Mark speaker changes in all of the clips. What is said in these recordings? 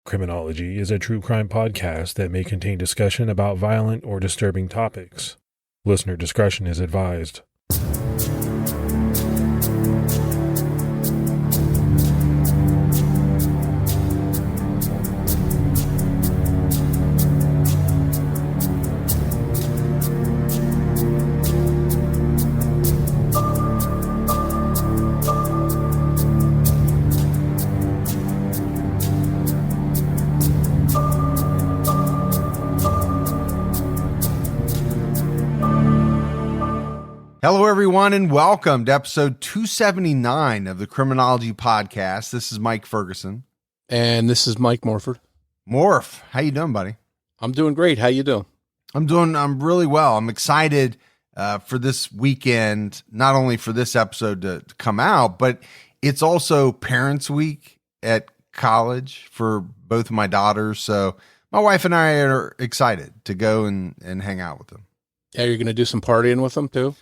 Speaker 1: Criminology is a true crime podcast that may contain discussion about violent or disturbing topics. Listener discretion is advised.
Speaker 2: Hello, everyone, and welcome to episode 279 of the Criminology podcast. This is Mike Ferguson.
Speaker 3: And this is Mike Morford.
Speaker 2: Morf, how you doing, buddy?
Speaker 3: I'm doing great. How you doing?
Speaker 2: I'm really well. I'm excited for this weekend, not only for this episode to come out, but it's also Parents Week at college for both of my daughters. So my wife and I are excited to go and hang out with them.
Speaker 3: Yeah, you're going to do some partying with them too?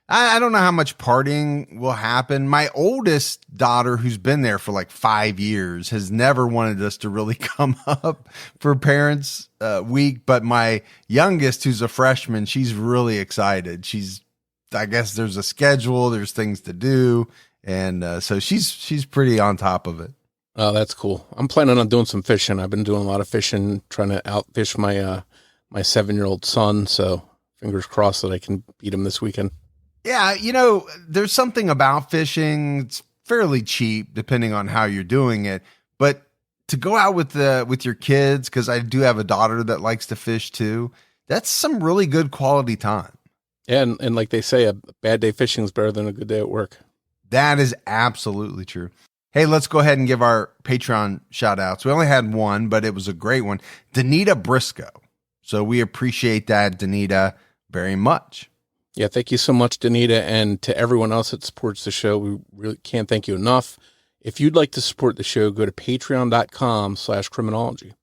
Speaker 2: I don't know how much partying will happen. My oldest daughter, who's been there for like 5 years, has never wanted us to really come up for Parents Week. But my youngest, who's a freshman, she's really excited. I guess there's a schedule, there's things to do. And so she's pretty on top of it.
Speaker 3: Oh, that's cool. I'm planning on doing some fishing. I've been doing a lot of fishing, trying to outfish my 7-year-old son. So fingers crossed that I can beat him this weekend.
Speaker 2: Yeah, there's something about fishing. It's fairly cheap depending on how you're doing it. But to go out with your kids, because I do have a daughter that likes to fish too, that's some really good quality time.
Speaker 3: Yeah, and like they say, a bad day fishing is better than a good day at work.
Speaker 2: That is absolutely true. Hey, let's go ahead and give our Patreon shout outs. We only had one, but it was a great one. Danita Briscoe. So we appreciate that, Danita, very much.
Speaker 3: Yeah, thank you so much, Danita, and to everyone else that supports the show. We really can't thank you enough. If you'd like to support the show, go to patreon.com/criminology.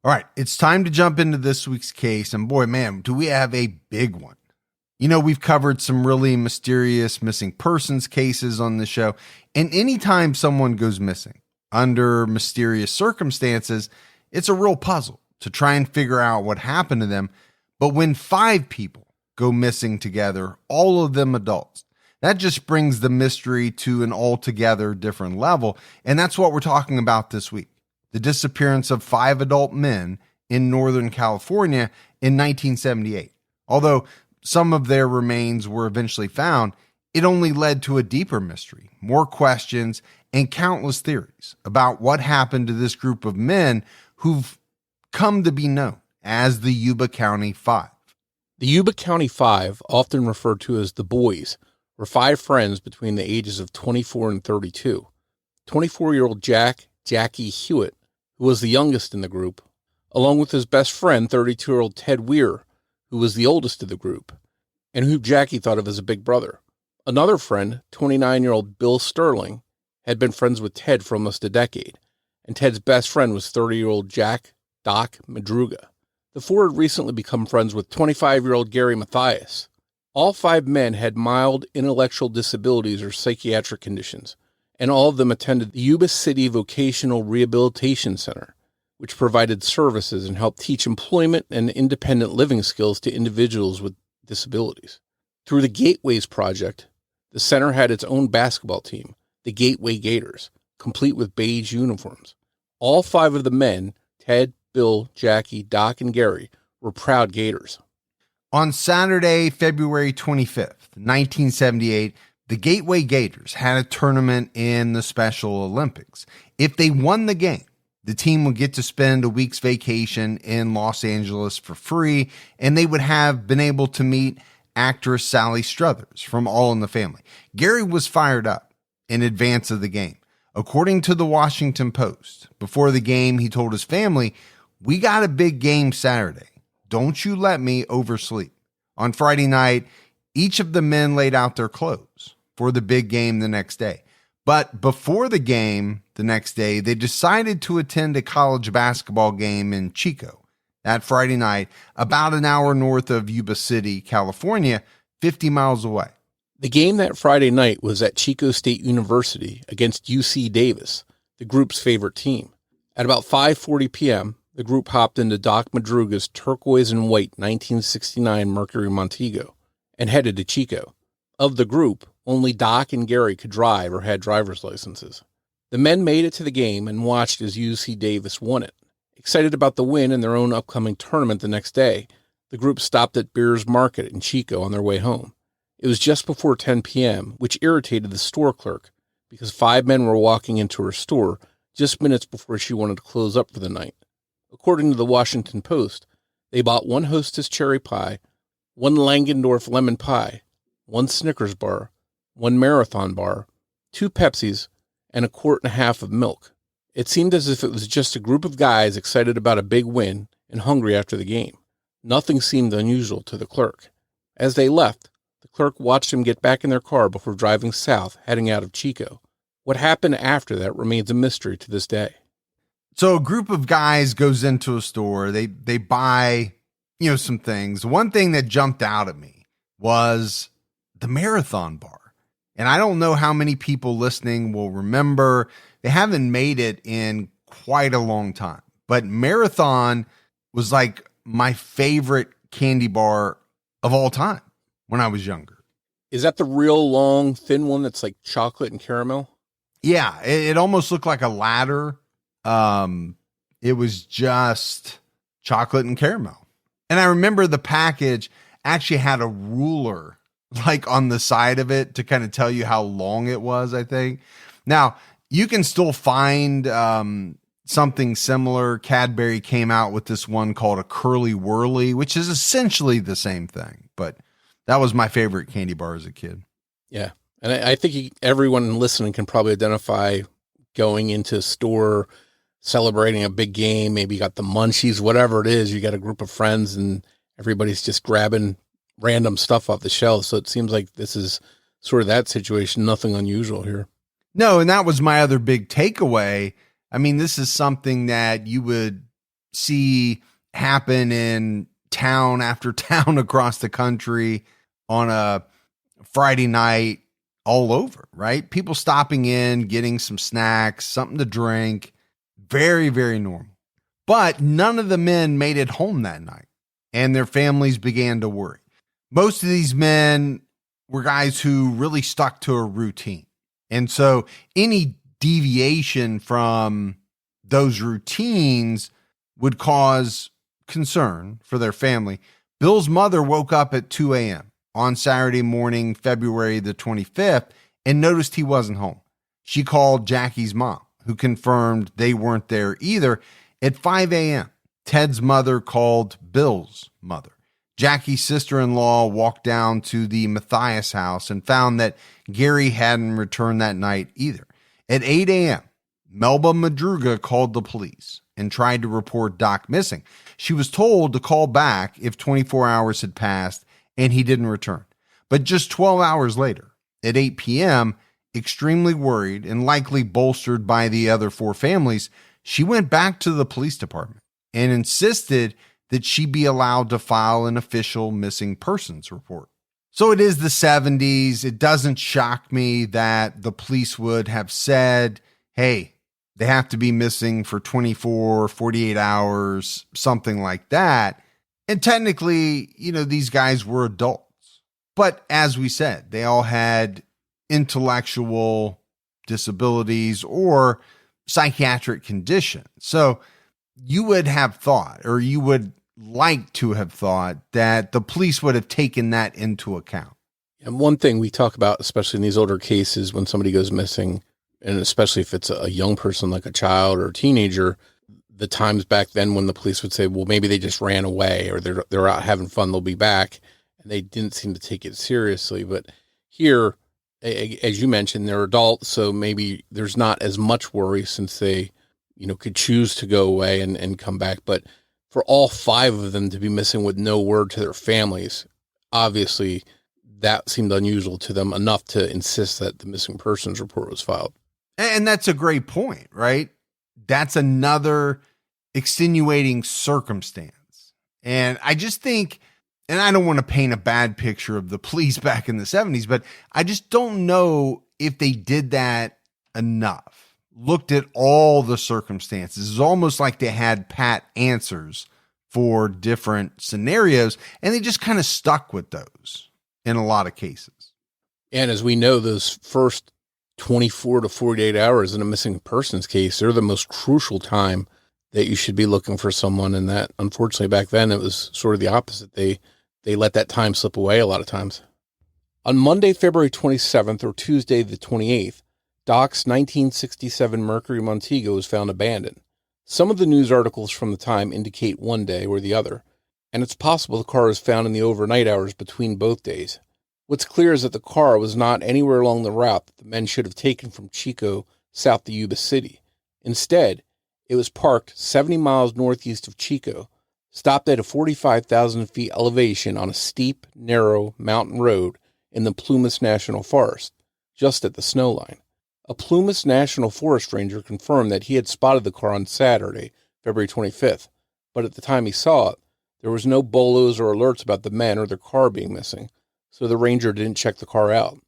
Speaker 2: All right, it's time to jump into this week's case, and boy, man, do we have a big one. We've covered some really mysterious missing persons cases on the show, and anytime someone goes missing under mysterious circumstances, it's a real puzzle to try and figure out what happened to them. But when 5 people go missing together, all of them adults, that just brings the mystery to an altogether different level. And that's what we're talking about this week. The disappearance of 5 adult men in Northern California in 1978. Although some of their remains were eventually found, it only led to a deeper mystery, more questions, and countless theories about what happened to this group of men who've come to be known as the Yuba County Five.
Speaker 3: The Yuba County Five, often referred to as the Boys, were 5 friends between the ages of 24 and 32. 24-year-old Jackie Huett, who was the youngest in the group, along with his best friend, 32-year-old Ted Weiher, who was the oldest of the group, and who Jackie thought of as a big brother. Another friend, 29-year-old Bill Sterling, had been friends with Ted for almost a decade, and Ted's best friend was 30-year-old Doc Madruga. The 4 had recently become friends with 25-year-old Gary Mathias. All 5 men had mild intellectual disabilities or psychiatric conditions, and all of them attended the Yuba City Vocational Rehabilitation Center, which provided services and helped teach employment and independent living skills to individuals with disabilities. Through the Gateways Project, the center had its own basketball team, the Gateway Gators, complete with beige uniforms. All 5 of the men, Ted, Bill, Jackie, Doc, and Gary, were proud Gators.
Speaker 2: On Saturday, February 25th, 1978, the Gateway Gators had a tournament in the Special Olympics. If they won the game, the team would get to spend a week's vacation in Los Angeles for free, and they would have been able to meet actress Sally Struthers from All in the Family. Gary was fired up in advance of the game. According to the Washington Post, before the game, he told his family, "We got a big game Saturday. Don't you let me oversleep." On Friday night, each of the men laid out their clothes for the big game the next day. But before the game the next day, they decided to attend a college basketball game in Chico that Friday night, about an hour north of Yuba City, California, 50 miles away.
Speaker 3: The game that Friday night was at Chico State University against UC Davis, the group's favorite team. At about 5:40 p.m., the group hopped into Doc Madruga's turquoise and white 1969 Mercury Montego and headed to Chico. Of the group, only Doc and Gary could drive or had driver's licenses. The men made it to the game and watched as UC Davis won it. Excited about the win and their own upcoming tournament the next day, the group stopped at Beers Market in Chico on their way home. It was just before 10 p.m., which irritated the store clerk because 5 men were walking into her store just minutes before she wanted to close up for the night. According to the Washington Post, they bought 1 Hostess cherry pie, 1 Langendorf lemon pie, 1 Snickers bar, 1 Marathon bar, 2 Pepsis, and a quart and a half of milk. It seemed as if it was just a group of guys excited about a big win and hungry after the game. Nothing seemed unusual to the clerk. As they left, the clerk watched them get back in their car before driving south, heading out of Chico. What happened after that remains a mystery to this day.
Speaker 2: So a group of guys goes into a store. They buy, some things. One thing that jumped out at me was the Marathon bar. And I don't know how many people listening will remember. They haven't made it in quite a long time. But Marathon was like my favorite candy bar of all time when I was younger.
Speaker 3: Is that the real long, thin one that's like chocolate and caramel?
Speaker 2: Yeah, it almost looked like a ladder. It was just chocolate and caramel. And I remember the package actually had a ruler like on the side of it to kind of tell you how long it was, I think. Now, you can still find something similar. Cadbury came out with this one called a Curly Whirly, which is essentially the same thing. But that was my favorite candy bar as a kid.
Speaker 3: Yeah. And I think everyone listening can probably identify going into a store, celebrating a big game. Maybe you got the munchies, whatever it is. You got a group of friends and everybody's just grabbing random stuff off the shelf. So it seems like this is sort of that situation. Nothing unusual here.
Speaker 2: No, and that was my other big takeaway. I mean, this is something that you would see happen in town after town across the country on a Friday night all over, right? People stopping in, getting some snacks, something to drink. Very, very normal. But none of the men made it home that night, and their families began to worry. Most of these men were guys who really stuck to a routine. And so any deviation from those routines would cause concern for their family. Bill's mother woke up at 2 a.m. on Saturday morning, February the 25th, and noticed he wasn't home. She called Jackie's mom, who confirmed they weren't there either. At 5 a.m., Ted's mother called Bill's mother. Jackie's sister-in-law walked down to the Mathias house and found that Gary hadn't returned that night either. At 8 a.m., Melba Madruga called the police and tried to report Doc missing. She was told to call back if 24 hours had passed and he didn't return. But just 12 hours later, at 8 p.m., extremely worried and likely bolstered by the other 4 families, she went back to the police department and insisted that she be allowed to file an official missing persons report. So it is the 70s. It doesn't shock me that the police would have said, hey, they have to be missing for 24, 48 hours, something like that. And technically, these guys were adults. But as we said, they all had intellectual disabilities or psychiatric conditions. So you would have thought, or you would like to have thought, that the police would have taken that into account.
Speaker 3: And one thing we talk about, especially in these older cases, when somebody goes missing, and especially if it's a young person like a child or a teenager, the times back then when the police would say, well, maybe they just ran away or they're out having fun, they'll be back. And they didn't seem to take it seriously. But here, as you mentioned, they're adults, so maybe there's not as much worry since they, could choose to go away and come back. But for all 5 of them to be missing with no word to their families, obviously that seemed unusual to them enough to insist that the missing persons report was filed.
Speaker 2: And that's a great point, right? That's another extenuating circumstance. And I just think, and I don't want to paint a bad picture of the police back in the 70s, but I just don't know if they did that enough. looked at all the circumstances. It's almost like they had pat answers for different scenarios, and they just kind of stuck with those in a lot of cases.
Speaker 3: And as we know, those first 24 to 48 hours in a missing persons case, they're the most crucial time that you should be looking for someone. And that, unfortunately, back then, it was sort of the opposite. They let that time slip away a lot of times. On Monday, February 27th, or Tuesday the 28th, Doc's 1967 Mercury Montego was found abandoned. Some of the news articles from the time indicate one day or the other, and it's possible the car was found in the overnight hours between both days. What's clear is that the car was not anywhere along the route that the men should have taken from Chico south to Yuba City. Instead, it was parked 70 miles northeast of Chico, stopped at a 45,000 feet elevation on a steep, narrow mountain road in the Plumas National Forest, just at the snow line. A Plumas National Forest ranger confirmed that he had spotted the car on Saturday, February 25th, but at the time he saw it, there was no bolos or alerts about the men or their car being missing, so the ranger didn't check the car out.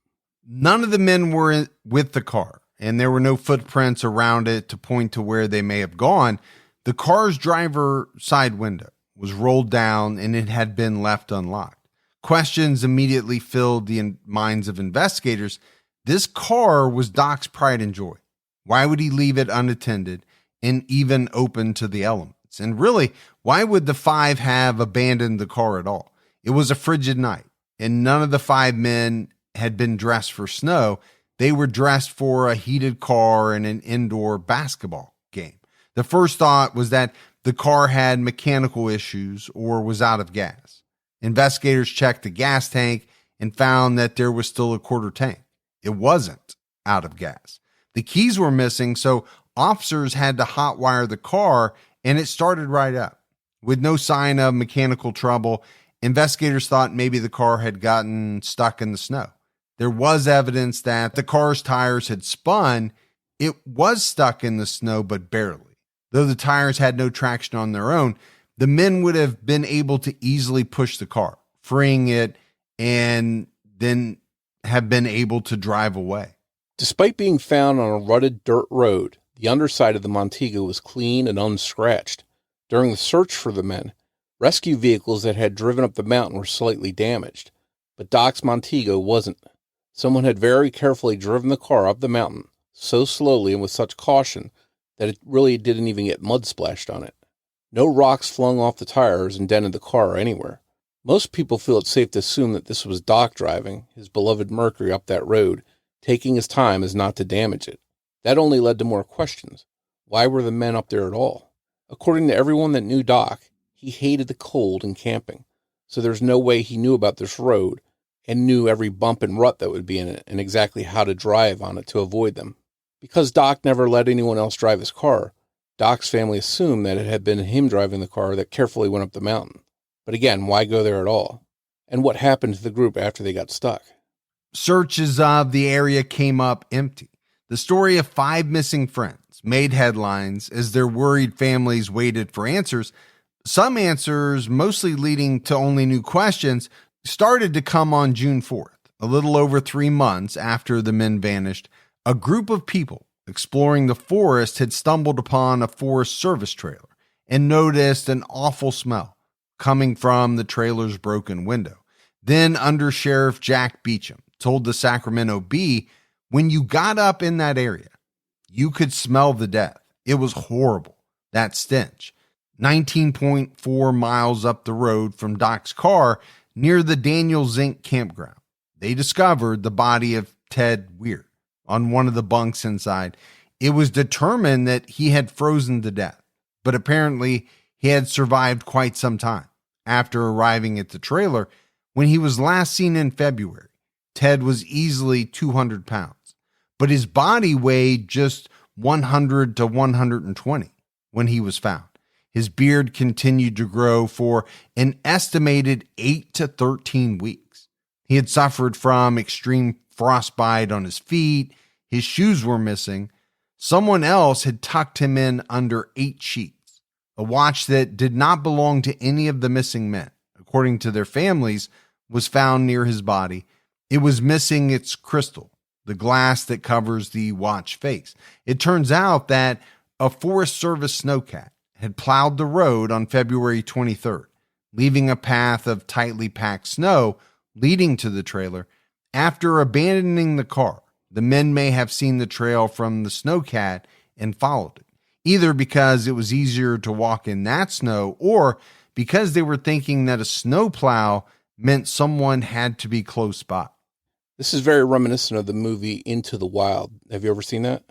Speaker 2: None of the men were with the car, and there were no footprints around it to point to where they may have gone. The car's driver side window was rolled down, and it had been left unlocked. Questions immediately filled the minds of investigators. This car was Doc's pride and joy. Why would he leave it unattended and even open to the elements? And really, why would the five have abandoned the car at all? It was a frigid night, and none of the five men had been dressed for snow. They were dressed for a heated car and an indoor basketball game. The first thought was that the car had mechanical issues or was out of gas. Investigators checked the gas tank and found that there was still a quarter tank. It wasn't out of gas. The keys were missing, so officers had to hotwire the car, and it started right up. With no sign of mechanical trouble, investigators thought maybe the car had gotten stuck in the snow. There was evidence that the car's tires had spun. It was stuck in the snow, but barely. Though the tires had no traction on their own, the men would have been able to easily push the car, freeing it, and then have been able to drive away.
Speaker 3: Despite being found on a rutted dirt road, the underside of the Montego was clean and unscratched. During the search for the men, rescue vehicles that had driven up the mountain were slightly damaged, but Doc's Montego wasn't. Someone had very carefully driven the car up the mountain so slowly and with such caution that it really didn't even get mud splashed on it. No rocks flung off the tires and dented the car anywhere. Most people feel it's safe to assume that this was Doc driving his beloved Mercury up that road, taking his time as not to damage it. That only led to more questions. Why were the men up there at all? According to everyone that knew Doc, he hated the cold and camping, so there's no way he knew about this road and knew every bump and rut that would be in it and exactly how to drive on it to avoid them. Because Doc never let anyone else drive his car, Doc's family assumed that it had been him driving the car that carefully went up the mountain. But again, why go there at all? And what happened to the group after they got stuck?
Speaker 2: Searches of the area came up empty. The story of five missing friends made headlines as their worried families waited for answers. Some answers, mostly leading to only new questions, started to come on June 4th, a little over 3 months after the men vanished. A group of people exploring the forest had stumbled upon a Forest Service trailer and noticed an awful smell coming from the trailer's broken window. Then Under Sheriff Jack Beecham told the Sacramento Bee, when you got up in that area, you could smell the death. It was horrible, that stench. 19.4 miles up the road from Doc's car near the Daniel Zink campground, they discovered the body of Ted Weiher on one of the bunks inside. It was determined that he had frozen to death, but apparently he had survived quite some time. After arriving at the trailer, when he was last seen in February, Ted was easily 200 pounds, but his body weighed just 100 to 120 when he was found. His beard continued to grow for an estimated 8 to 13 weeks. He had suffered from extreme frostbite on his feet. His shoes were missing. Someone else had tucked him in under 8 sheets. A watch that did not belong to any of the missing men, according to their families, was found near his body. It was missing its crystal, the glass that covers the watch face. It turns out that a Forest Service snowcat had plowed the road on February 23rd, leaving a path of tightly packed snow leading to the trailer. After abandoning the car, the men may have seen the trail from the snowcat and followed it, either because it was easier to walk in that snow or because they were thinking that a snowplow meant someone had to be close by.
Speaker 3: This is very reminiscent of the movie Into the Wild. Have you ever seen that?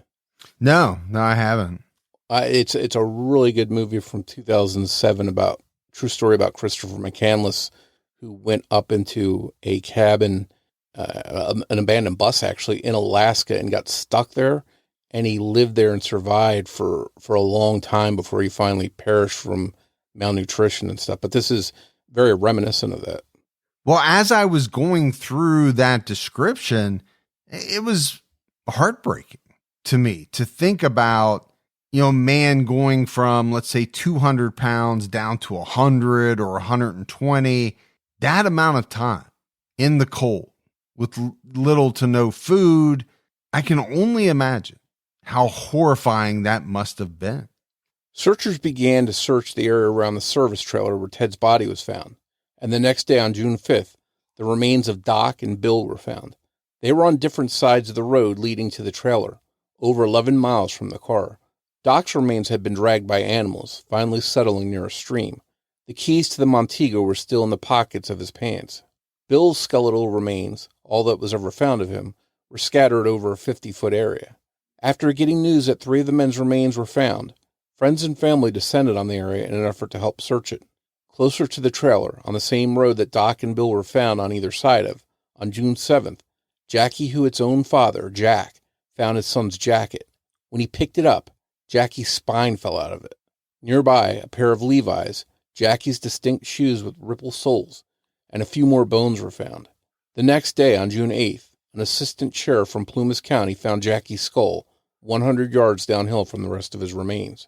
Speaker 2: No, I haven't.
Speaker 3: It's a really good movie from 2007 about true story about Christopher McCandless, who went up into a cabin, an abandoned bus actually in Alaska, and got stuck there. And he lived there and survived for a long time before he finally perished from malnutrition and stuff. But this is very reminiscent of that.
Speaker 2: Well, as I was going through that description, it was heartbreaking to me to think about, a man going from, let's say, 200 pounds down to 100 or 120, that amount of time in the cold with little to no food. I can only imagine how horrifying that must have been.
Speaker 3: Searchers began to search the area around the service trailer where Ted's body was found. And the next day, on June 5th, the remains of Doc and Bill were found. They were on different sides of the road leading to the trailer, over 11 miles from the car. Doc's remains had been dragged by animals, finally settling near a stream. The keys to the Montego were still in the pockets of his pants. Bill's skeletal remains, all that was ever found of him, were scattered over a 50-foot area. After getting news that 3 of the men's remains were found, friends and family descended on the area in an effort to help search it. Closer to the trailer, on the same road that Doc and Bill were found on either side of, on June 7th, Jackie Huett's own father, Jack, found his son's jacket. When he picked it up, Jackie's spine fell out of it. Nearby, a pair of Levi's, Jackie's distinct shoes with ripple soles, and a few more bones were found. The next day, on June 8th, an assistant sheriff from Plumas County found Jackie's skull 100 yards downhill from the rest of his remains.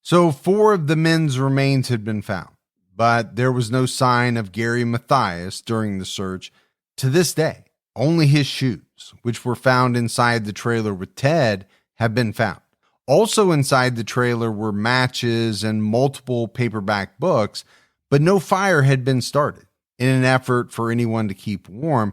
Speaker 2: So 4 of the men's remains had been found, but there was no sign of Gary Mathias during the search. To this day, only his shoes, which were found inside the trailer with Ted, have been found. Also inside the trailer were matches and multiple paperback books, but no fire had been started. In an effort for anyone to keep warm,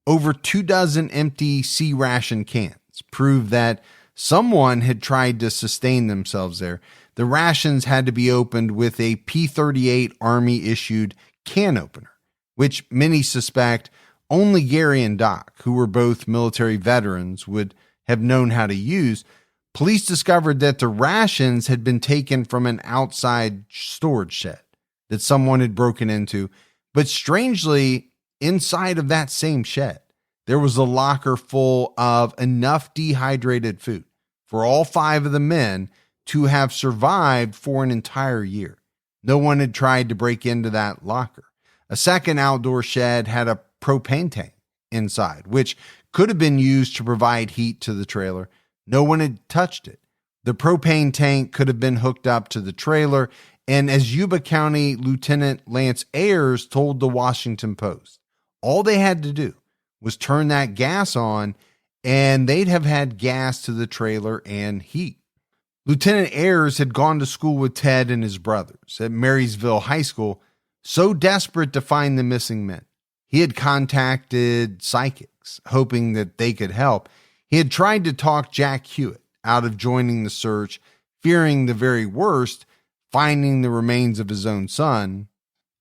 Speaker 2: over 24 empty C ration cans proved that someone had tried to sustain themselves there. The rations had to be opened with a P-38 Army-issued can opener, which many suspect only Gary and Doc, who were both military veterans, would have known how to use. Police discovered that the rations had been taken from an outside storage shed that someone had broken into, but strangely, inside of that same shed, there was a locker full of enough dehydrated food for all 5 of the men to have survived for an entire year. No one had tried to break into that locker. A second outdoor shed had a propane tank inside, which could have been used to provide heat to the trailer. No one had touched it. The propane tank could have been hooked up to the trailer, and as Yuba County Lieutenant Lance Ayers told the Washington Post, all they had to do was turn that gas on, and they'd have had gas to the trailer and heat. Lieutenant Ayers had gone to school with Ted and his brothers at Marysville High School, so desperate to find the missing men. He had contacted psychics, hoping that they could help. He had tried to talk Jack Huett out of joining the search, fearing the very worst, finding the remains of his own son.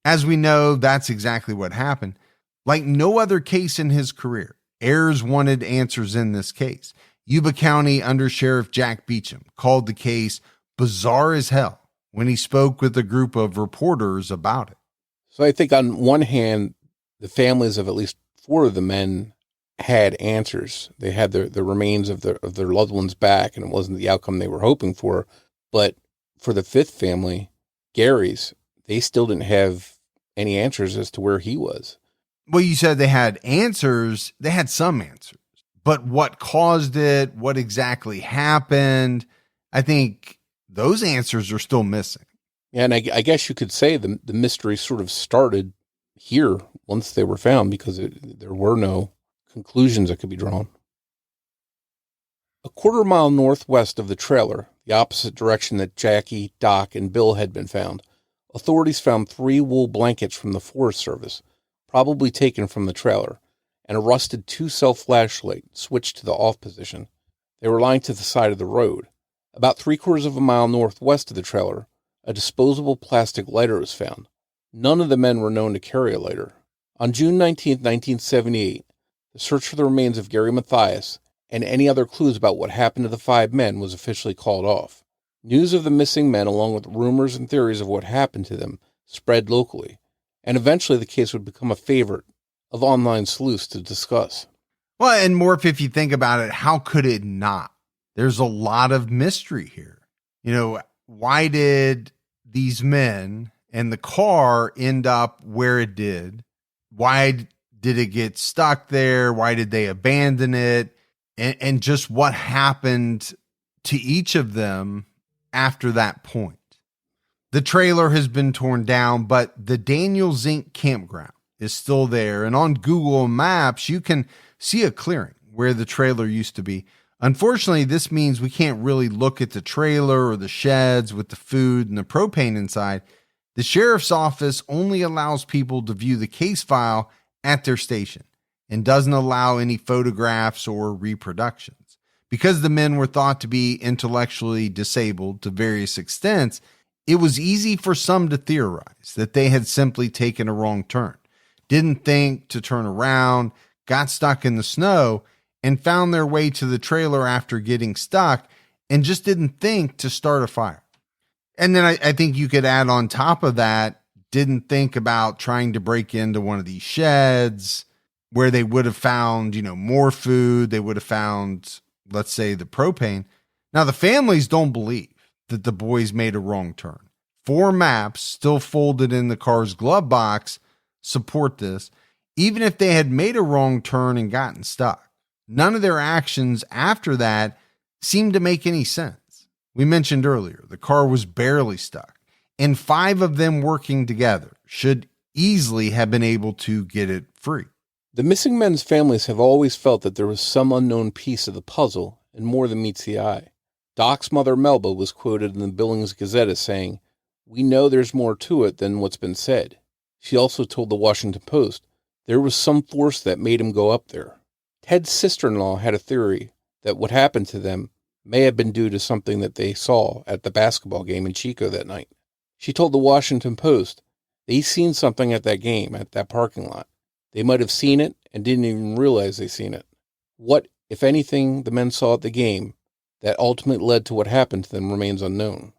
Speaker 2: As we know, that's exactly what happened. Like no other case in his career, Ayers wanted answers in this case. Yuba County Undersheriff Jack Beecham called the case bizarre as hell when he spoke with a group of reporters about it.
Speaker 3: So I think on one hand, the families of at least 4 of the men had answers. They had the remains of their loved ones back, and it wasn't the outcome they were hoping for. But for the 5th family, Gary's, they still didn't have any answers as to where he was.
Speaker 2: Well, you said they had answers. They had some answers. But what caused it, what exactly happened, I think those answers are still missing.
Speaker 3: Yeah, and I guess you could say the mystery sort of started here once they were found, because there were no conclusions that could be drawn. A quarter-mile northwest of the trailer, the opposite direction that Jackie, Doc, and Bill had been found, authorities found 3 wool blankets from the Forest Service, probably taken from the trailer, and a rusted 2-cell flashlight switched to the off position. They were lying to the side of the road. About 3/4 of a mile northwest of the trailer, a disposable plastic lighter was found. None of the men were known to carry a lighter. On June 19, 1978, the search for the remains of Gary Mathias and any other clues about what happened to the 5 men was officially called off. News of the missing men, along with rumors and theories of what happened to them, spread locally, and eventually the case would become a favorite of online sleuths to discuss.
Speaker 2: Well, and Morf, if you think about it, how could it not? There's a lot of mystery here. Why did these men and the car end up where it did? Why did it get stuck there? Why did they abandon it? And just what happened to each of them after that point. The trailer has been torn down, but the Daniel Zink campground is still there. And on Google Maps, you can see a clearing where the trailer used to be. Unfortunately, this means we can't really look at the trailer or the sheds with the food and the propane inside. The sheriff's office only allows people to view the case file at their station and doesn't allow any photographs or reproductions. Because the men were thought to be intellectually disabled to various extents, it was easy for some to theorize that they had simply taken a wrong turn, didn't think to turn around, got stuck in the snow, and found their way to the trailer after getting stuck and just didn't think to start a fire. And then I think you could add on top of that, didn't think about trying to break into one of these sheds where they would have found, more food. They would have found, let's say, the propane. Now, the families don't believe that the boys made a wrong turn. 4 maps still folded in the car's glove box support this, even if they had made a wrong turn and gotten stuck. None of their actions after that seemed to make any sense. We mentioned earlier, the car was barely stuck, and 5 of them working together should easily have been able to get it free.
Speaker 3: The missing men's families have always felt that there was some unknown piece of the puzzle and more than meets the eye. Doc's mother, Melba, was quoted in the Billings Gazette as saying, "We know there's more to it than what's been said." She also told the Washington Post there was some force that made him go up there. Ted's sister-in-law had a theory that what happened to them may have been due to something that they saw at the basketball game in Chico that night. She told the Washington Post they seen something at that game, at that parking lot. They might have seen it and didn't even realize they seen it. What, if anything, the men saw at the game that ultimately led to what happened to them remains unknown.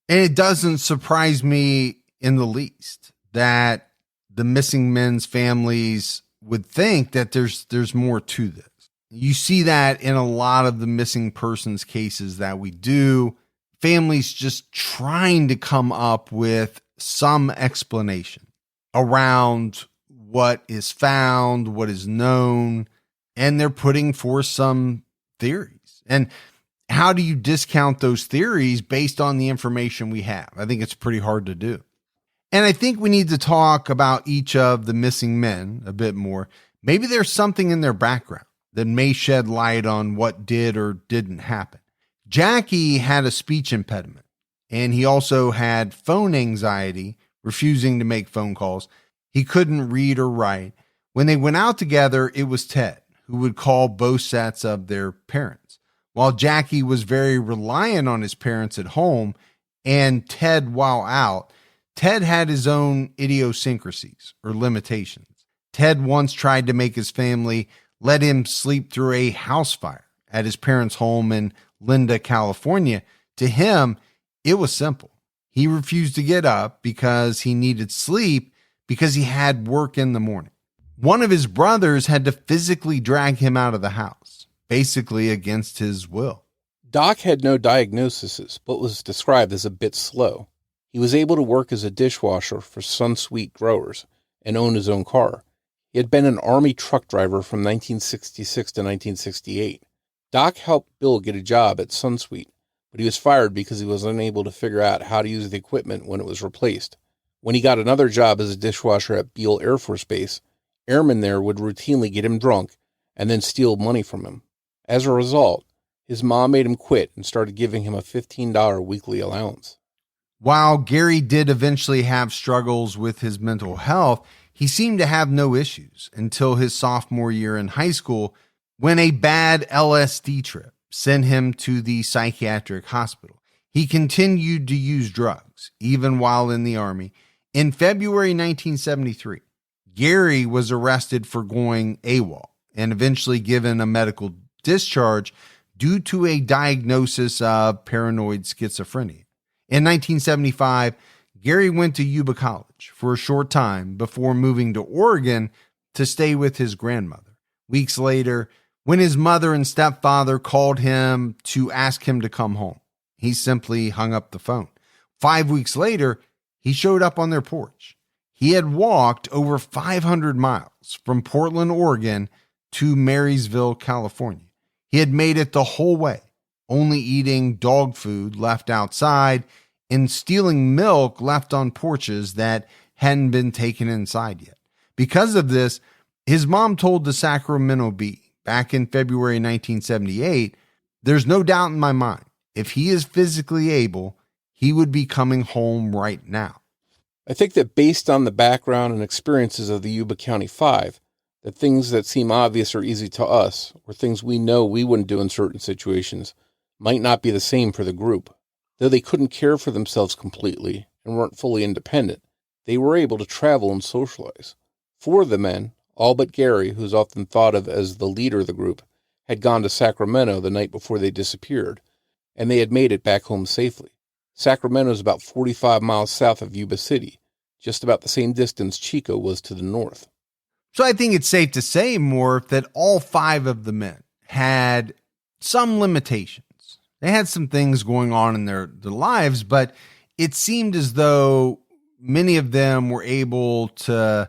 Speaker 2: And it doesn't surprise me in the least that the missing men's families would think that there's more to this. You see that in a lot of the missing persons cases that we do. Families just trying to come up with some explanation around what is found, what is known, and they're putting forth some theories. And how do you discount those theories based on the information we have? I think it's pretty hard to do. And I think we need to talk about each of the missing men a bit more. Maybe there's something in their background that may shed light on what did or didn't happen. Jackie had a speech impediment, and he also had phone anxiety, refusing to make phone calls. He couldn't read or write. When they went out together, it was Ted who would call both sets of their parents. While Jackie was very reliant on his parents at home and Ted while out, Ted had his own idiosyncrasies or limitations. Ted once tried to make his family let him sleep through a house fire at his parents' home in Linda, California. To him, it was simple. He refused to get up because he needed sleep because he had work in the morning. One of his brothers had to physically drag him out of the house, basically against his will.
Speaker 3: Doc had no diagnoses, but was described as a bit slow. He was able to work as a dishwasher for Sunsweet Growers and own his own car. He had been an Army truck driver from 1966 to 1968. Doc helped Bill get a job at Sunsweet, but he was fired because he was unable to figure out how to use the equipment when it was replaced. When he got another job as a dishwasher at Beale Air Force Base, airmen there would routinely get him drunk and then steal money from him. As a result, His mom made him quit and started giving him a $15 weekly allowance.
Speaker 2: While Gary did eventually have struggles with his mental health, he seemed to have no issues until his sophomore year in high school, when a bad LSD trip sent him to the psychiatric hospital. He continued to use drugs, even while in the Army. In February 1973, Gary was arrested for going AWOL and eventually given a medical discharge due to a diagnosis of paranoid schizophrenia. In 1975, Gary went to Yuba College for a short time before moving to Oregon to stay with his grandmother. Weeks later, when his mother and stepfather called him to ask him to come home, he simply hung up the phone. 5 weeks later, he showed up on their porch. He had walked over 500 miles from Portland, Oregon to Marysville, California. He had made it the whole way, only eating dog food left outside and stealing milk left on porches that hadn't been taken inside yet. Because of this, his mom told the Sacramento Bee back in February 1978, "There's no doubt in my mind, if he is physically able, he would be coming home right now."
Speaker 3: I think that based on the background and experiences of the Yuba County Five, that things that seem obvious or easy to us, or things we know we wouldn't do in certain situations, might not be the same for the group. Though they couldn't care for themselves completely and weren't fully independent, they were able to travel and socialize. 4 of the men, all but Gary, who's often thought of as the leader of the group, had gone to Sacramento the night before they disappeared, and they had made it back home safely. Sacramento is about 45 miles south of Yuba City, just about the same distance Chico was to the north.
Speaker 2: So I think it's safe to say, Morf, that all 5 of the men had some limitations. They had some things going on in their lives, but it seemed as though many of them were able to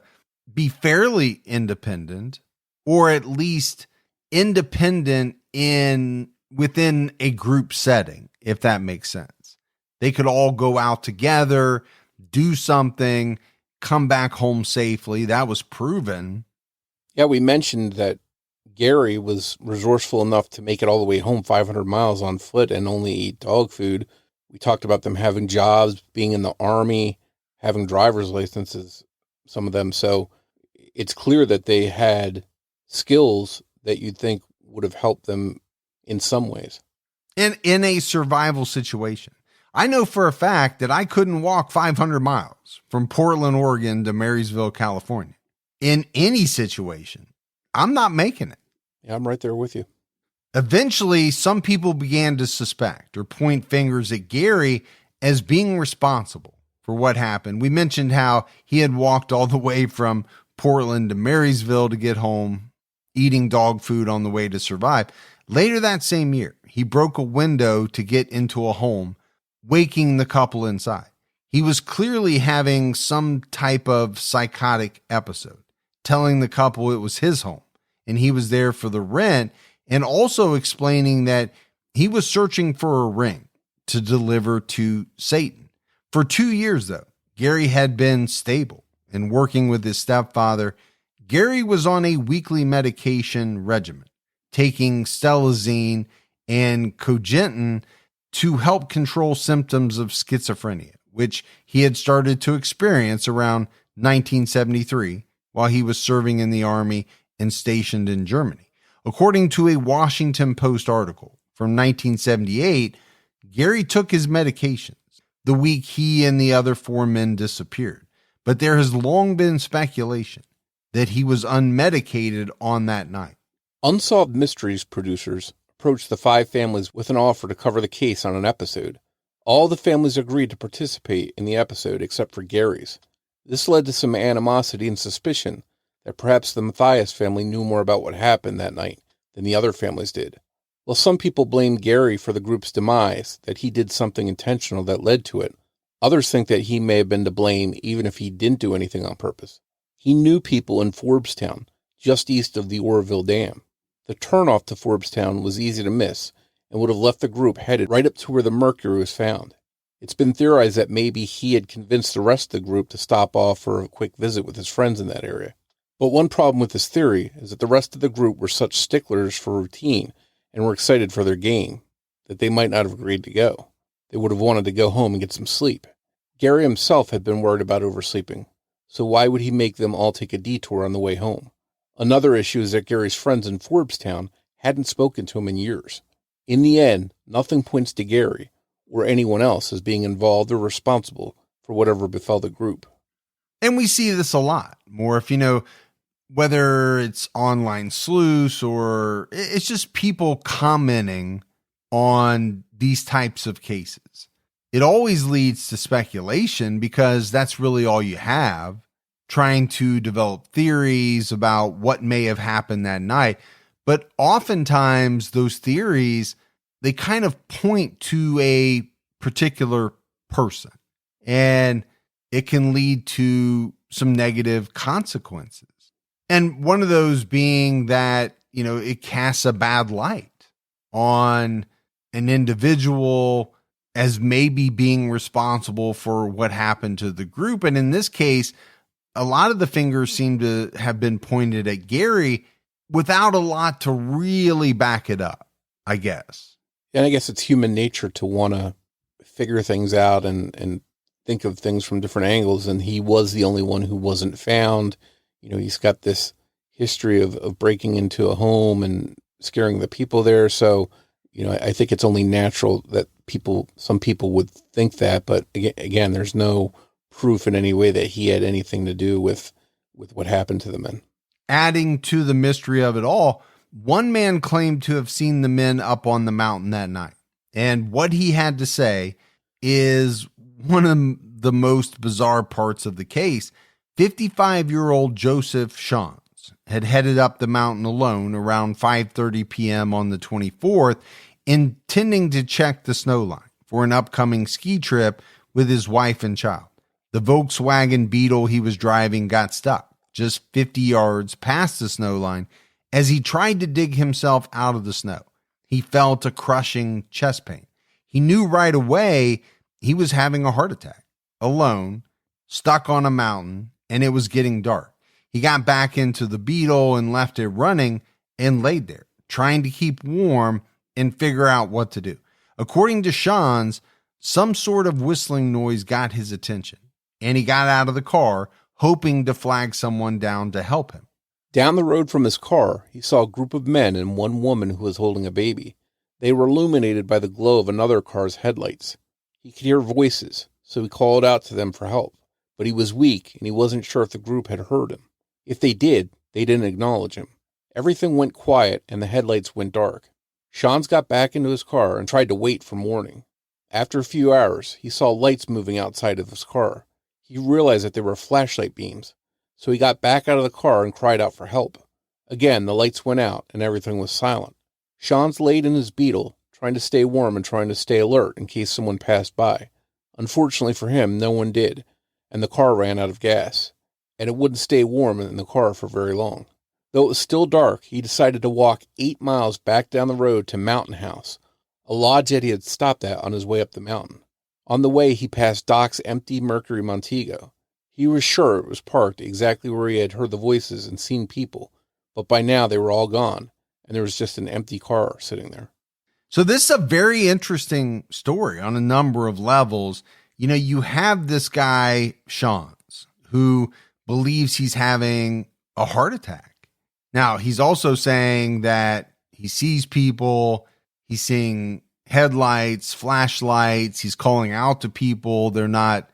Speaker 2: be fairly independent, or at least independent within a group setting, if that makes sense. They could all go out together, do something, come back home safely. That was proven.
Speaker 3: Yeah, we mentioned that Gary was resourceful enough to make it all the way home 500 miles on foot and only eat dog food. We talked about them having jobs, being in the Army, having driver's licenses, some of them. So it's clear that they had skills that you'd think would have helped them in some ways.
Speaker 2: In a survival situation. I know for a fact that I couldn't walk 500 miles from Portland, Oregon to Marysville, California. In any situation, I'm not making it.
Speaker 3: Yeah, I'm right there with you.
Speaker 2: Eventually, some people began to suspect or point fingers at Gary as being responsible for what happened. We mentioned how he had walked all the way from Portland to Marysville to get home, eating dog food on the way to survive. Later that same year, he broke a window to get into a home, waking the couple inside. He was clearly having some type of psychotic episode, telling the couple it was his home and he was there for the rent, and also explaining that he was searching for a ring to deliver to Satan. For 2 years, though, Gary had been stable and working with his stepfather. Gary was on a weekly medication regimen, taking stelazine and cogentin to help control symptoms of schizophrenia, which he had started to experience around 1973 while he was serving in the Army and stationed in Germany. According to a Washington Post article from 1978, Gary took his medications the week he and the other 4 men disappeared, but there has long been speculation that he was unmedicated on that night.
Speaker 3: Unsolved Mysteries producers approached the 5 families with an offer to cover the case on an episode. All the families agreed to participate in the episode except for Gary's. This led to some animosity and suspicion that perhaps the Mathias family knew more about what happened that night than the other families did. While some people blamed Gary for the group's demise, that he did something intentional that led to it, others think that he may have been to blame even if he didn't do anything on purpose. He knew people in Forbestown, just east of the Oroville Dam. The turnoff to Forbestown was easy to miss and would have left the group headed right up to where the mercury was found. It's been theorized that maybe he had convinced the rest of the group to stop off for a quick visit with his friends in that area. But one problem with this theory is that the rest of the group were such sticklers for routine and were excited for their game, that they might not have agreed to go. They would have wanted to go home and get some sleep. Gary himself had been worried about oversleeping, so why would he make them all take a detour on the way home? Another issue is that Gary's friends in Forbstown hadn't spoken to him in years. In the end, nothing points to Gary or anyone else as being involved or responsible for whatever befell the group.
Speaker 2: And we see this a lot more if, whether it's online sleuths or it's just people commenting on these types of cases. It always leads to speculation because that's really all you have, trying to develop theories about what may have happened that night. But oftentimes those theories, they kind of point to a particular person, and it can lead to some negative consequences. And one of those being that, it casts a bad light on an individual as maybe being responsible for what happened to the group. And in this case, a lot of the fingers seem to have been pointed at Gary without a lot to really back it up, I guess.
Speaker 3: And I guess it's human nature to want to figure things out and think of things from different angles. And he was the only one who wasn't found. He's got this history of breaking into a home and scaring the people there. So, I think it's only natural that some people would think that, but again, there's no proof in any way that he had anything to do with what happened to the men.
Speaker 2: Adding to the mystery of it all, one man claimed to have seen the men up on the mountain that night. And what he had to say is one of the most bizarre parts of the case. 55-year-old Joseph Shans had headed up the mountain alone around 5:30 p.m. on the 24th, intending to check the snow line for an upcoming ski trip with his wife and child. The Volkswagen Beetle he was driving got stuck just 50 yards past the snow line as he tried to dig himself out of the snow. He felt a crushing chest pain. He knew right away he was having a heart attack, alone, stuck on a mountain, and it was getting dark. He got back into the Beetle and left it running and laid there, trying to keep warm and figure out what to do. According to Shans, some sort of whistling noise got his attention, and he got out of the car, hoping to flag someone down to help him.
Speaker 3: Down the road from his car, he saw a group of men and one woman who was holding a baby. They were illuminated by the glow of another car's headlights. He could hear voices, so he called out to them for help, but he was weak and he wasn't sure if the group had heard him. If they did, they didn't acknowledge him. Everything went quiet and the headlights went dark. Shans got back into his car and tried to wait for morning. After a few hours, he saw lights moving outside of his car. He realized that they were flashlight beams, so he got back out of the car and cried out for help. Again, the lights went out and everything was silent. Shans laid in his Beetle, trying to stay warm and trying to stay alert in case someone passed by. Unfortunately for him, no one did, and the car ran out of gas, and it wouldn't stay warm in the car for very long. Though it was still dark, he decided to walk 8 miles back down the road to Mountain House, a lodge that he had stopped at on his way up the mountain. On the way, he passed Doc's empty Mercury Montego. He was sure it was parked exactly where he had heard the voices and seen people, but by now they were all gone, and there was just an empty car sitting there.
Speaker 2: So this is a very interesting story on a number of levels. You have this guy, Shans, who believes he's having a heart attack. Now, he's also saying that he sees people, he's seeing headlights, flashlights, he's calling out to people, they're not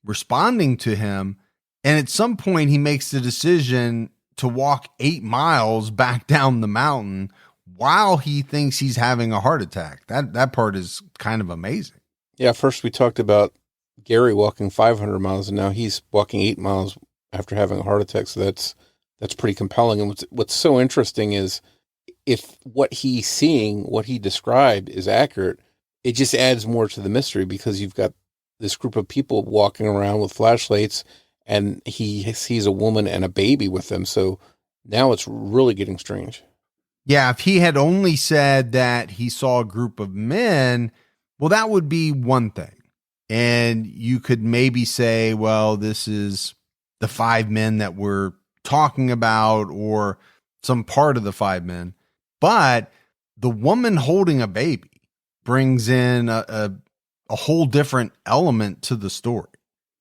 Speaker 2: responding to him. And at some point, he makes the decision to walk 8 miles back down the mountain while he thinks he's having a heart attack. That part is kind of amazing.
Speaker 3: Yeah, first we talked about Gary walking 500 miles, and now he's walking 8 miles after having a heart attack. So that's pretty compelling. And what's so interesting is if what he's seeing, what he described is accurate, it just adds more to the mystery because you've got this group of people walking around with flashlights and he sees a woman and a baby with them. So now it's really getting strange.
Speaker 2: Yeah, if he had only said that he saw a group of men, well, that would be one thing. And you could maybe say, well, this is the 5 men that we're talking about or some part of the 5 men. But the woman holding a baby brings in a whole different element to the story.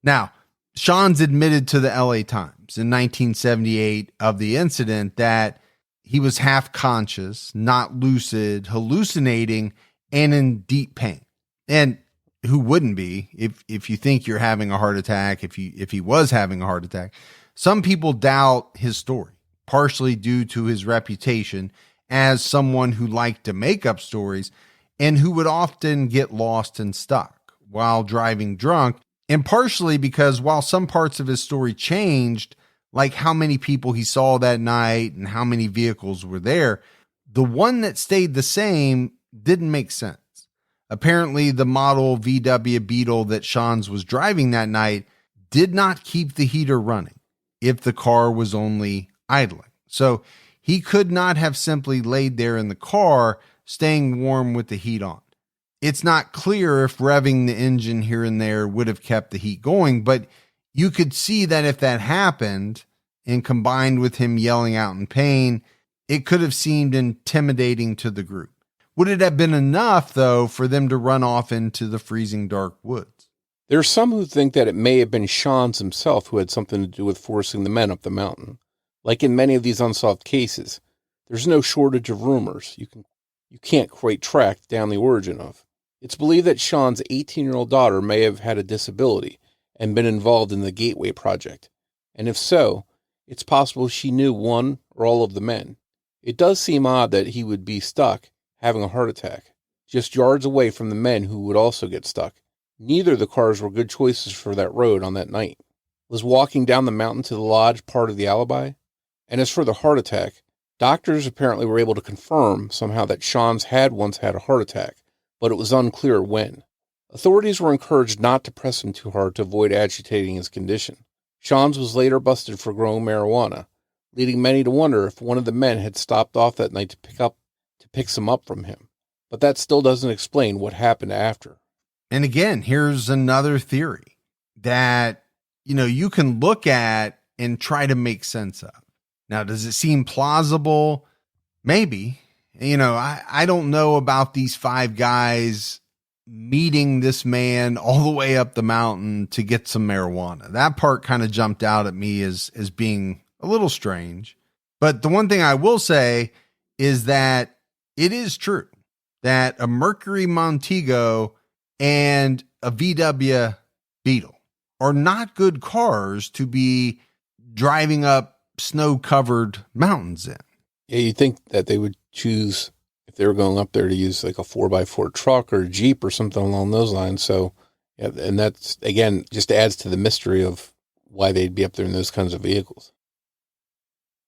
Speaker 2: Now, Sean's admitted to the LA Times in 1978 of the incident that he was half conscious, not lucid, hallucinating, and in deep pain. And who wouldn't be if you think you're having a heart attack, if he was having a heart attack? Some people doubt his story, partially due to his reputation as someone who liked to make up stories and who would often get lost and stuck while driving drunk, and partially because while some parts of his story changed, like how many people he saw that night and how many vehicles were there, the one that stayed the same didn't make sense. Apparently, the model VW Beetle that Sean's was driving that night did not keep the heater running if the car was only idling. So he could not have simply laid there in the car, staying warm with the heat on. It's not clear if revving the engine here and there would have kept the heat going, but you could see that if that happened, and combined with him yelling out in pain, it could have seemed intimidating to the group. Would it have been enough, though, for them to run off into the freezing dark woods?
Speaker 3: There are some who think that it may have been Sean's himself who had something to do with forcing the men up the mountain. Like in many of these unsolved cases, there's no shortage of rumors you can't quite track down the origin of. It's believed that Sean's 18-year-old daughter may have had a disability and been involved in the Gateway Project. And if so, it's possible she knew one or all of the men. It does seem odd that he would be stuck, having a heart attack, just yards away from the men who would also get stuck. Neither of the cars were good choices for that road on that night. Was walking down the mountain to the lodge part of the alibi? And as for the heart attack, doctors apparently were able to confirm somehow that Sean's had once had a heart attack, but it was unclear when. Authorities were encouraged not to press him too hard to avoid agitating his condition. Sean's was later busted for growing marijuana, leading many to wonder if one of the men had stopped off that night to pick some up from him. But that still doesn't explain what happened after.
Speaker 2: And again, here's another theory that, you can look at and try to make sense of. Now, does it seem plausible? Maybe. I don't know about these five guys meeting this man all the way up the mountain to get some marijuana. That part kind of jumped out at me as being a little strange. But the one thing I will say is that it is true that a Mercury Montego and a VW Beetle are not good cars to be driving up snow-covered mountains in.
Speaker 3: Yeah, you'd think that they would choose, if they were going up there, to use like a 4x4 truck or a Jeep or something along those lines. So, yeah, and that's, again, just adds to the mystery of why they'd be up there in those kinds of vehicles.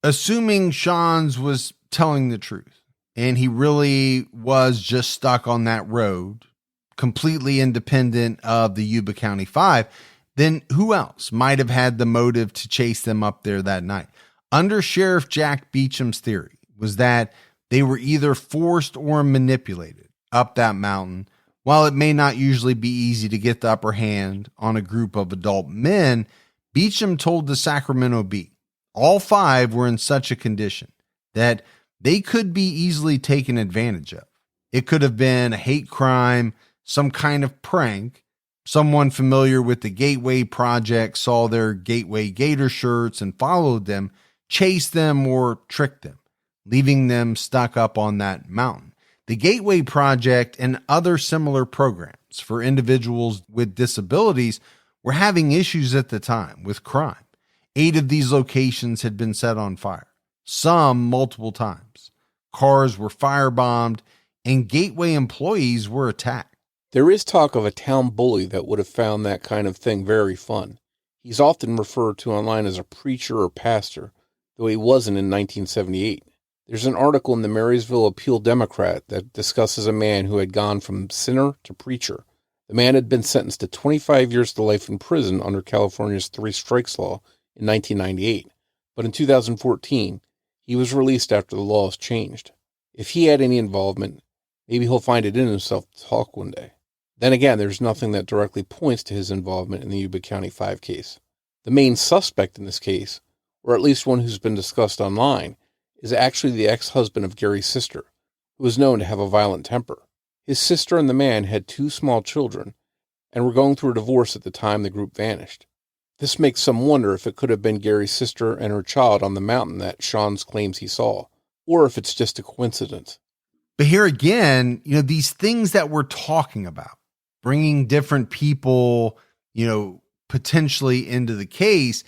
Speaker 2: Assuming Sean's was telling the truth and he really was just stuck on that road, completely independent of the Yuba County Five, then who else might have had the motive to chase them up there that night? Under Sheriff Jack Beecham's theory was that they were either forced or manipulated up that mountain. While it may not usually be easy to get the upper hand on a group of adult men, Beecham told the Sacramento Bee all five were in such a condition that they could be easily taken advantage of. It could have been a hate crime, some kind of prank. Someone familiar with the Gateway Project saw their Gateway Gator shirts and followed them, chased them, or tricked them, leaving them stuck up on that mountain. The Gateway Project and other similar programs for individuals with disabilities were having issues at the time with crime. 8 of these locations had been set on fire, some multiple times. Cars were firebombed, and Gateway employees were attacked.
Speaker 3: There is talk of a town bully that would have found that kind of thing very fun. He's often referred to online as a preacher or pastor, though he wasn't in 1978. There's an article in the Marysville Appeal Democrat that discusses a man who had gone from sinner to preacher. The man had been sentenced to 25 years to life in prison under California's 3 strikes law in 1998, but in 2014, he was released after the laws changed. If he had any involvement, maybe he'll find it in himself to talk one day. Then again, there's nothing that directly points to his involvement in the Yuba County Five case. The main suspect in this case, or at least one who's been discussed online, is actually the ex-husband of Gary's sister, who was known to have a violent temper. His sister and the man had 2 small children and were going through a divorce at the time the group vanished. This makes some wonder if it could have been Gary's sister and her child on the mountain that Sean's claims he saw, or if it's just a coincidence.
Speaker 2: But here again, these things that we're talking about, bringing different people, potentially into the case,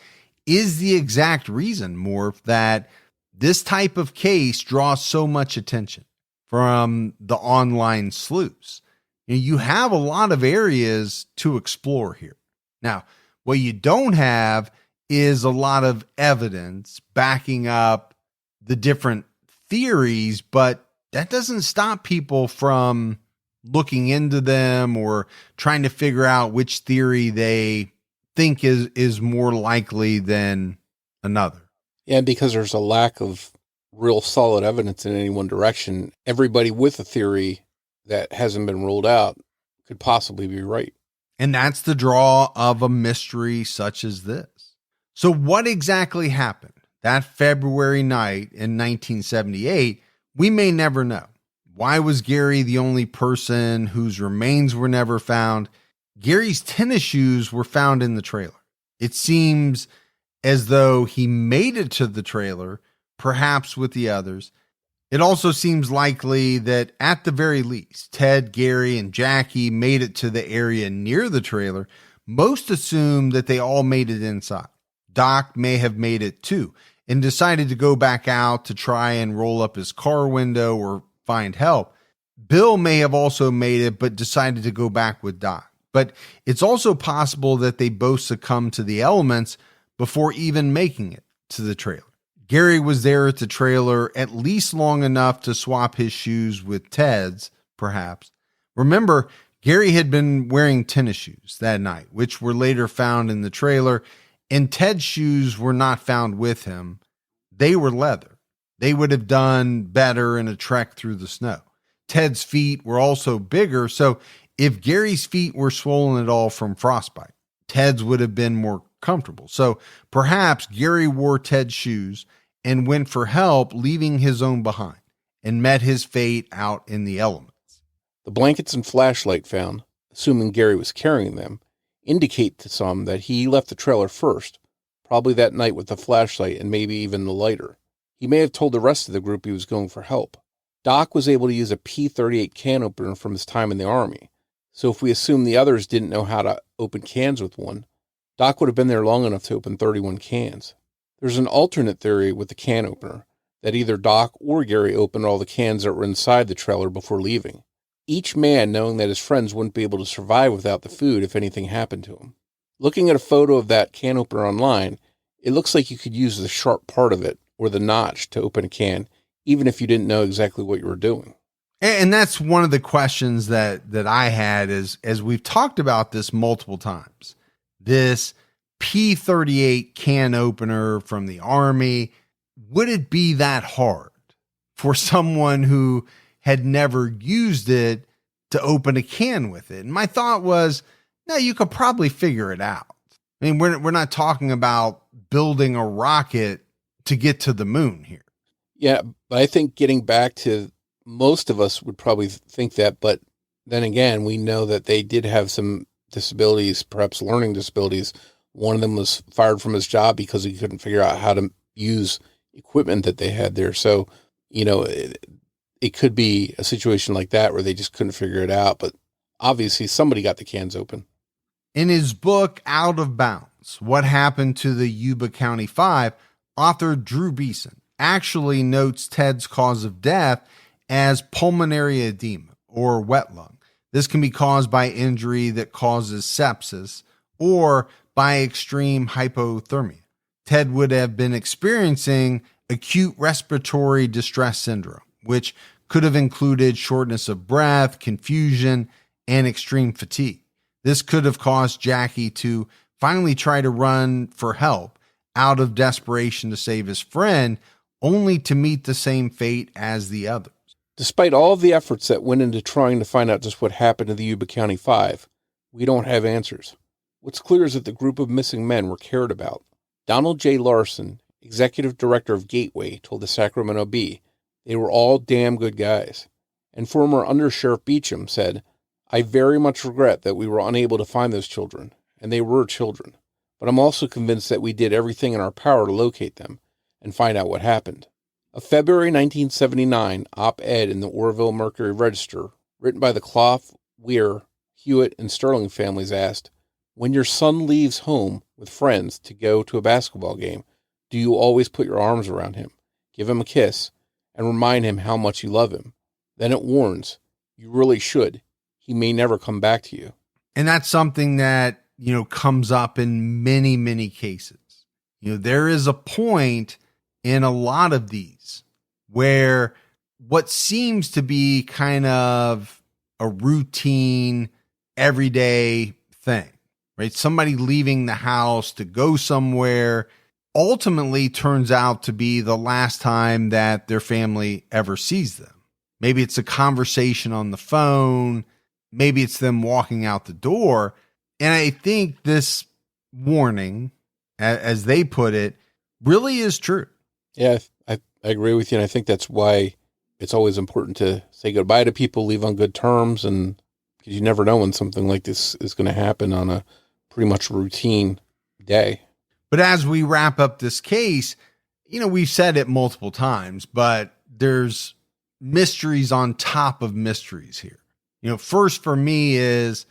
Speaker 2: is the exact reason, Morf, that this type of case draws so much attention from the online sleuths. You have a lot of areas to explore here. Now, what you don't have is a lot of evidence backing up the different theories, but that doesn't stop people from looking into them or trying to figure out which theory they think is more likely than another.
Speaker 3: Yeah, because there's a lack of real solid evidence in any one direction, everybody with a theory that hasn't been ruled out could possibly be right.
Speaker 2: And that's the draw of a mystery such as this. So what exactly happened that February night in 1978? We may never know. Why was Gary the only person whose remains were never found? Gary's tennis shoes were found in the trailer. It seems as though he made it to the trailer, perhaps with the others. It also seems likely that at the very least, Ted, Gary, and Jackie made it to the area near the trailer. Most assume that they all made it inside. Doc may have made it too and decided to go back out to try and roll up his car window or find help. Bill may have also made it but decided to go back with Doc. But it's also possible that they both succumbed to the elements before even making it to the trailer. Gary was there at the trailer at least long enough to swap his shoes with Ted's, perhaps. Remember, Gary had been wearing tennis shoes that night, which were later found in the trailer, and Ted's shoes were not found with him. They were leather. They would have done better in a trek through the snow. Ted's feet were also bigger, so if Gary's feet were swollen at all from frostbite, Ted's would have been more comfortable. So perhaps Gary wore Ted's shoes and went for help, leaving his own behind, and met his fate out in the elements.
Speaker 3: The blankets and flashlight found, assuming Gary was carrying them, indicate to some that he left the trailer first, probably that night with the flashlight and maybe even the lighter. He may have told the rest of the group he was going for help. Doc was able to use a P38 can opener from his time in the Army, so if we assume the others didn't know how to open cans with one, Doc would have been there long enough to open 31 cans. There's an alternate theory with the can opener, that either Doc or Gary opened all the cans that were inside the trailer before leaving, each man knowing that his friends wouldn't be able to survive without the food if anything happened to him. Looking at a photo of that can opener online, it looks like you could use the sharp part of it, or the notch, to open a can, even if you didn't know exactly what you were doing.
Speaker 2: And that's one of the questions that I had is, as we've talked about this multiple times, this P38 can opener from the Army, would it be that hard for someone who had never used it to open a can with it? And my thought was, no, you could probably figure it out. I mean, we're not talking about building a rocket to get to the moon here.
Speaker 3: Yeah, but I think getting back to, most of us would probably think that, but then again, we know that they did have some disabilities, perhaps learning disabilities. One of them was fired from his job because he couldn't figure out how to use equipment that they had there. So, it could be a situation like that where they just couldn't figure it out, but obviously somebody got the cans open.
Speaker 2: In his book, Out of Bounds, What Happened to the Yuba County Five, author Drew Beeson actually notes Ted's cause of death as pulmonary edema or wet lung. This can be caused by injury that causes sepsis or by extreme hypothermia. Ted would have been experiencing acute respiratory distress syndrome, which could have included shortness of breath, confusion, and extreme fatigue. This could have caused Jackie to finally try to run for help out of desperation to save his friend, only to meet the same fate as the others.
Speaker 3: Despite all of the efforts that went into trying to find out just what happened to the Yuba County Five, we don't have answers. What's clear is that the group of missing men were cared about. Donald J. Larson, executive director of Gateway, told the Sacramento Bee, they were all damn good guys. And former Undersheriff Beecham said, "I very much regret that we were unable to find those children, and they were children. But I'm also convinced that we did everything in our power to locate them and find out what happened." A February 1979 op-ed in the Orville Mercury Register, written by the Clough, Weiher, Huett, and Sterling families, asked, "When your son leaves home with friends to go to a basketball game, do you always put your arms around him, give him a kiss, and remind him how much you love him?" Then it warns, "You really should. He may never come back to you."
Speaker 2: And that's something that, comes up in many, many cases. There is a point in a lot of these where what seems to be kind of a routine, everyday thing, right? Somebody leaving the house to go somewhere ultimately turns out to be the last time that their family ever sees them. Maybe it's a conversation on the phone. Maybe it's them walking out the door. And I think this warning, as they put it, really is true.
Speaker 3: Yeah, I agree with you. And I think that's why it's always important to say goodbye to people, leave on good terms, and because you never know when something like this is going to happen on a pretty much routine day.
Speaker 2: But as we wrap up this case, we've said it multiple times, but there's mysteries on top of mysteries here. First for me is,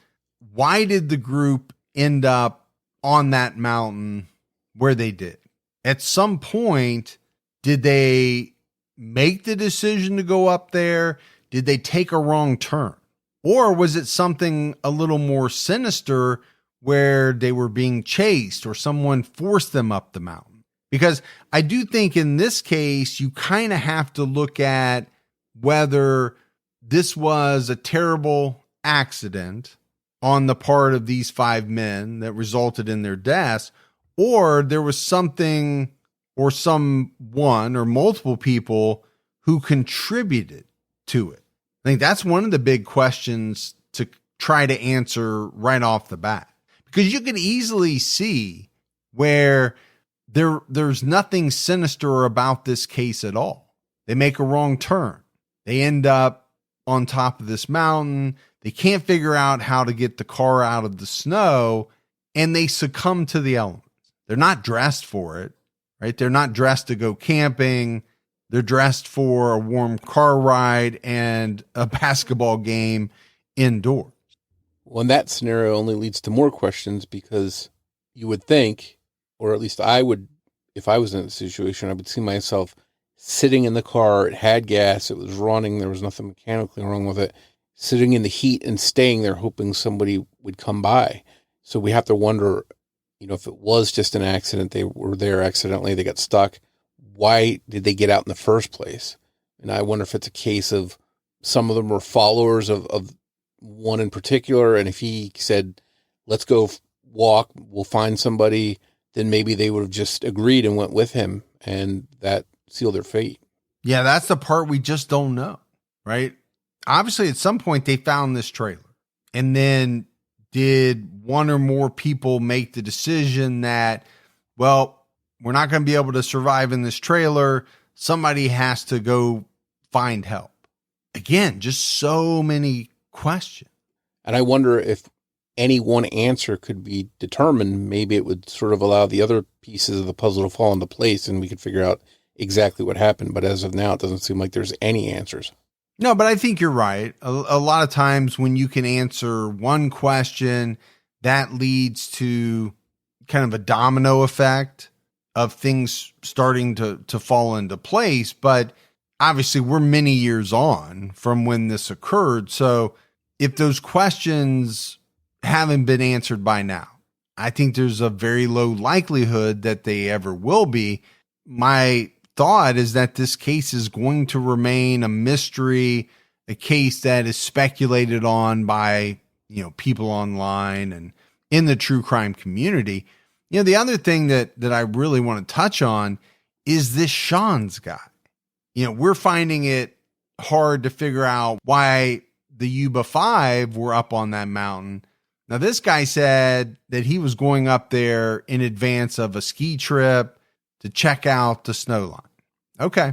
Speaker 2: why did the group end up on that mountain where they did? At some point, did they make the decision to go up there? Did they take a wrong turn? Or was it something a little more sinister where they were being chased or someone forced them up the mountain? Because I do think in this case, you kind of have to look at whether this was a terrible accident on the part of these 5 men that resulted in their deaths, or there was something or someone or multiple people who contributed to it. I think that's one of the big questions to try to answer right off the bat, because you can easily see where there's nothing sinister about this case at all. They make a wrong turn. They end up on top of this mountain. They can't figure out how to get the car out of the snow, and they succumb to the elements. They're not dressed for it, right? They're not dressed to go camping. They're dressed for a warm car ride and a basketball game indoors.
Speaker 3: Well, and that scenario only leads to more questions, because you would think, or at least I would, if I was in a situation, I would see myself sitting in the car. It had gas. It was running. There was nothing mechanically wrong with it. Sitting in the heat and staying there, hoping somebody would come by. So we have to wonder, if it was just an accident, they were there accidentally, they got stuck. Why did they get out in the first place? And I wonder if it's a case of some of them were followers of one in particular. And if he said, "Let's go walk, we'll find somebody," then maybe they would have just agreed and went with him, and that sealed their fate.
Speaker 2: Yeah, that's the part we just don't know, right? Obviously, at some point they found this trailer, and then did one or more people make the decision that, well, we're not going to be able to survive in this trailer. Somebody has to go find help. Again, just so many questions.
Speaker 3: And I wonder if any one answer could be determined. Maybe it would sort of allow the other pieces of the puzzle to fall into place, and we could figure out exactly what happened. But as of now, it doesn't seem like there's any answers.
Speaker 2: No, but I think you're right. A lot of times when you can answer one question, that leads to kind of a domino effect of things starting to fall into place. But obviously, we're many years on from when this occurred. So if those questions haven't been answered by now, I think there's a very low likelihood that they ever will be. My thought is that this case is going to remain a mystery, a case that is speculated on by, people online and in the true crime community. The other thing that I really want to touch on is this Sean's guy. We're finding it hard to figure out why the Yuba Five were up on that mountain. Now, this guy said that he was going up there in advance of a ski trip to check out the snow line. Okay,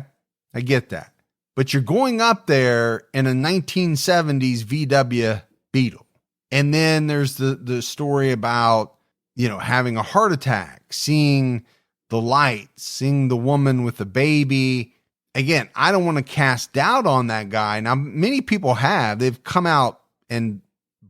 Speaker 2: I get that. but you're going up there in a 1970s VW Beetle. And then there's the story about, having a heart attack, seeing the lights, seeing the woman with the baby. Again, I don't want to cast doubt on that guy. Now, many people have. They've come out and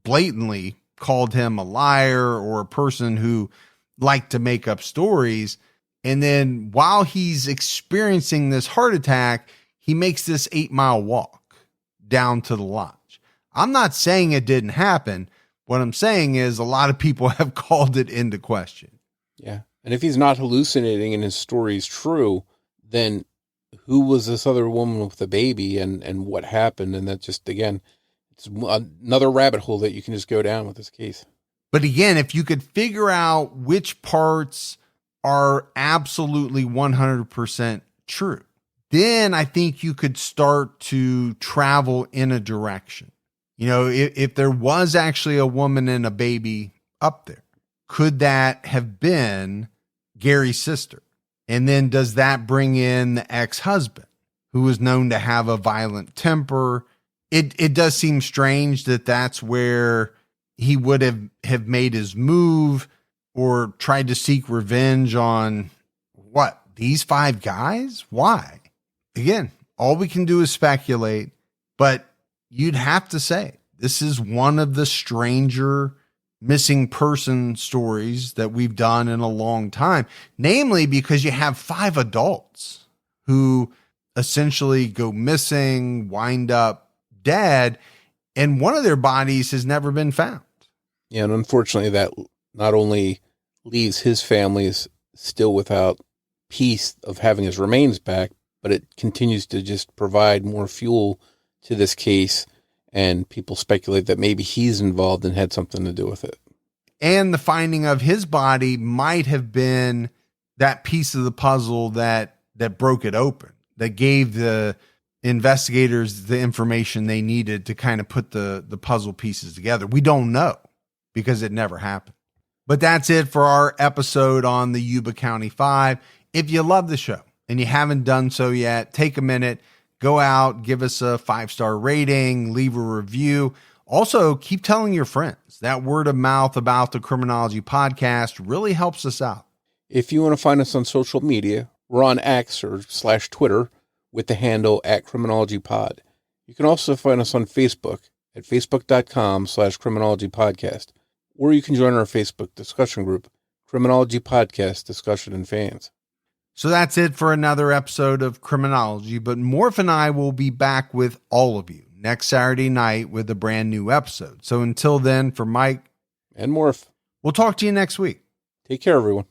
Speaker 2: blatantly called him a liar or a person who liked to make up stories. And then while he's experiencing this heart attack, he makes this 8-mile walk down to the lodge. I'm not saying it didn't happen. What I'm saying is a lot of people have called it into question.
Speaker 3: Yeah. And if he's not hallucinating and his story is true, then who was this other woman with the baby and what happened? And that just, again, it's another rabbit hole that you can just go down with this case.
Speaker 2: But again, if you could figure out which parts are absolutely 100% true, then I think you could start to travel in a direction. If there was actually a woman and a baby up there, could that have been Gary's sister? And then does that bring in the ex-husband who was known to have a violent temper? It does seem strange that that's where he would have made his move or tried to seek revenge on these 5 guys? Why? Again, all we can do is speculate, but you'd have to say this is one of the stranger missing person stories that we've done in a long time, namely because you have 5 adults who essentially go missing, wind up dead, and one of their bodies has never been found.
Speaker 3: Yeah, and unfortunately that not only leaves his families still without peace of having his remains back, but it continues to just provide more fuel to this case, and people speculate that maybe he's involved and had something to do with it.
Speaker 2: And the finding of his body might have been that piece of the puzzle that broke it open, that gave the investigators the information they needed to kind of put the puzzle pieces together. We don't know because it never happened. But that's it for our episode on the Yuba County Five. If you love the show and you haven't done so yet, take a minute, go out, give us a 5-star rating, leave a review. Also, keep telling your friends. That word of mouth about the Criminology podcast really helps us out.
Speaker 3: If you want to find us on social media, we're on X or /Twitter with the handle @CriminologyPod. You can also find us on Facebook at facebook.com/CriminologyPodcast, or you can join our Facebook discussion group, Criminology Podcast Discussion and Fans.
Speaker 2: So that's it for another episode of Criminology, but Morf and I will be back with all of you next Saturday night with a brand new episode. So until then, for Mike
Speaker 3: and Morf,
Speaker 2: we'll talk to you next week.
Speaker 3: Take care, everyone.